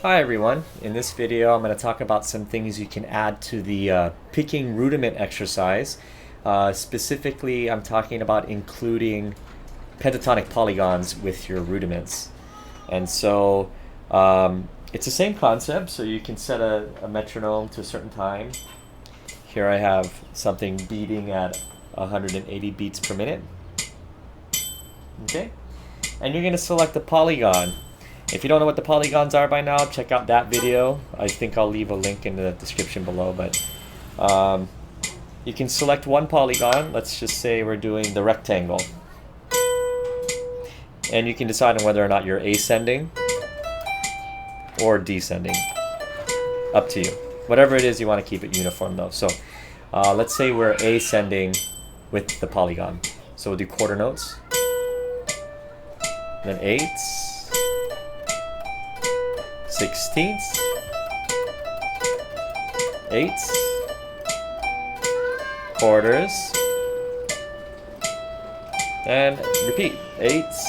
Hi everyone, in this video I'm going to talk about some things you can add to the picking rudiment exercise. Specifically, I'm talking about including pentatonic polygons with your rudiments. And so it's the same concept, so you can set a metronome to a certain time. Here I have something beating at 180 beats per minute. Okay? And you're going to select a polygon. If you don't know what the polygons are by now, check out that video. I think I'll leave a link in the description below. But you can select one polygon. Let's just say we're doing the rectangle. And you can decide on whether or not you're ascending or descending. Up to you. Whatever it is, you want to keep it uniform though. So let's say we're ascending with the polygon. So we'll do quarter notes. Then eighths. Sixteenths, eighths, quarters, and repeat, eighths,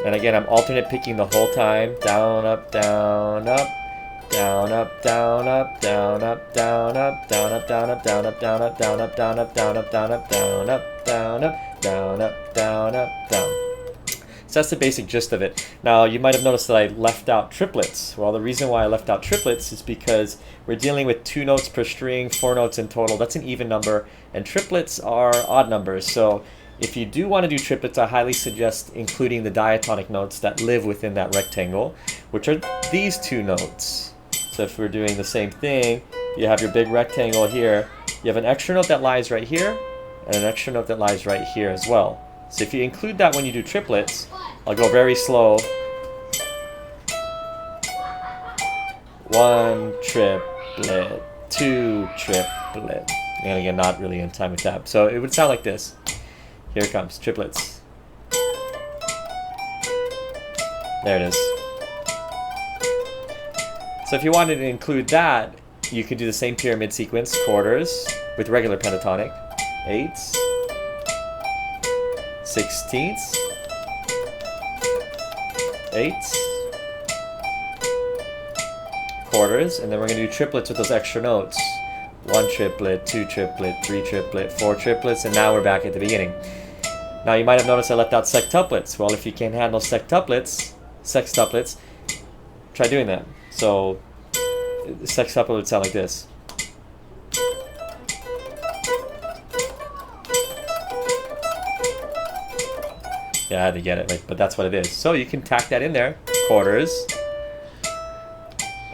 and again I'm alternate picking the whole time, down, up, down, up, down, up, down, up, down, up, down, up, down, up, down, up, down, up, down, up, down, up, down, up, down, up, down, up, down, up, down, up, down, up, down, up, down. So that's the basic gist of it. Now you might have noticed that I left out triplets. Well, the reason why I left out triplets is because we're dealing with 2 notes per string, 4 notes in total. That's an even number, and triplets are odd numbers. So if you do want to do triplets, I highly suggest including the diatonic notes that live within that rectangle, which are these 2 notes. So if we're doing the same thing, you have your big rectangle here. You have an extra note that lies right here, and an extra note that lies right here as well. So if you include that when you do triplets, I'll go very slow. 1 triplet, 2 triplet. And again, not really in time with that. So it would sound like this. Here it comes, triplets. There it is. So if you wanted to include that, you could do the same pyramid sequence, quarters, with regular pentatonic. Eighths, sixteenths, eighths, quarters, and then we're going to do triplets with those extra notes. 1 triplet, 2 triplet, 3 triplet, 4 triplets, and now we're back at the beginning. Now you might have noticed I left out sextuplets. Well, if you can't handle sextuplets, try doing that. So sextuplet would sound like this. Yeah, I had to get it right, but that's what it is. So you can tack that in there. Quarters,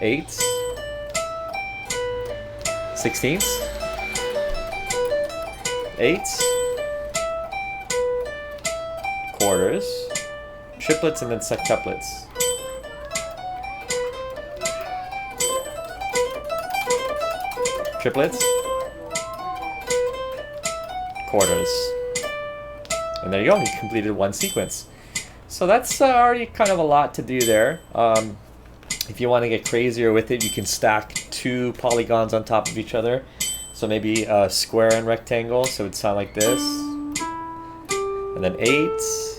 eighths, sixteenths, eighths, quarters, triplets, and then sextuplets. Triplets, quarters. And there you go, you completed 1 sequence. So that's already kind of a lot to do there. If you want to get crazier with it, you can stack 2 polygons on top of each other. So maybe a square and rectangle, so it would sound like this. And then eighths,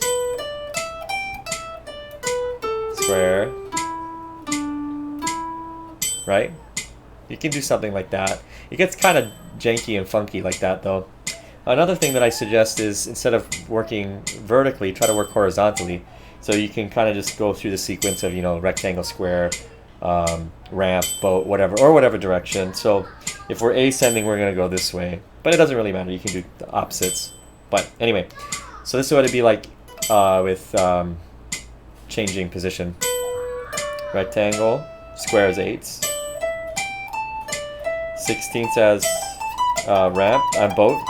square, right? You can do something like that. It gets kind of janky and funky like that though. Another thing that I suggest is instead of working vertically, try to work horizontally. So you can kind of just go through the sequence of, rectangle, square, ramp, boat, whatever, or whatever direction. So if we're ascending, we're going to go this way. But it doesn't really matter. You can do the opposites. But anyway, so this is what it'd be like with changing position. Rectangle, square as eighths. Sixteenths as ramp and boat.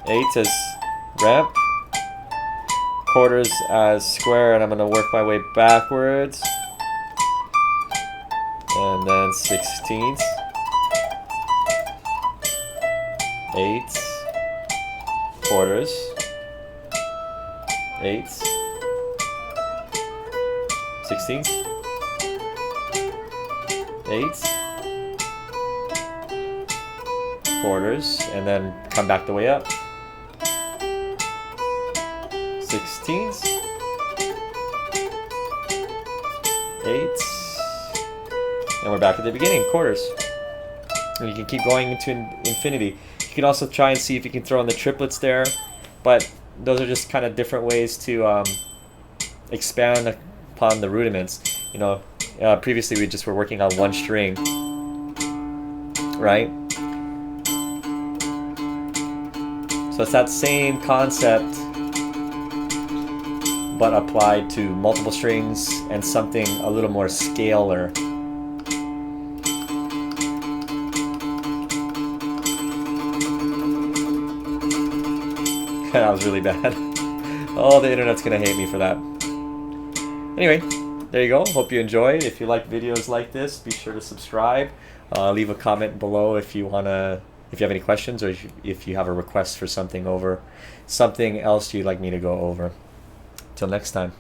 Eighths as ramp, quarters as square, and I'm going to work my way backwards, and then sixteenths, eighths, quarters, eighths, sixteenths, eighths, quarters, and then come back the way up. 16ths, 8s, and we're back at the beginning, quarters. And you can keep going into infinity. You can also try and see if you can throw in the triplets there, but those are just kind of different ways to expand upon the rudiments. You know, previously we just were working on one string, right? So it's that same concept, but applied to multiple strings and something a little more scalar. That was really bad. Oh, the internet's gonna hate me for that. Anyway, there you go. Hope you enjoyed. If you like videos like this, be sure to subscribe. Leave a comment below if you have any questions, or if you have a request for something else you'd like me to go over. Till next time.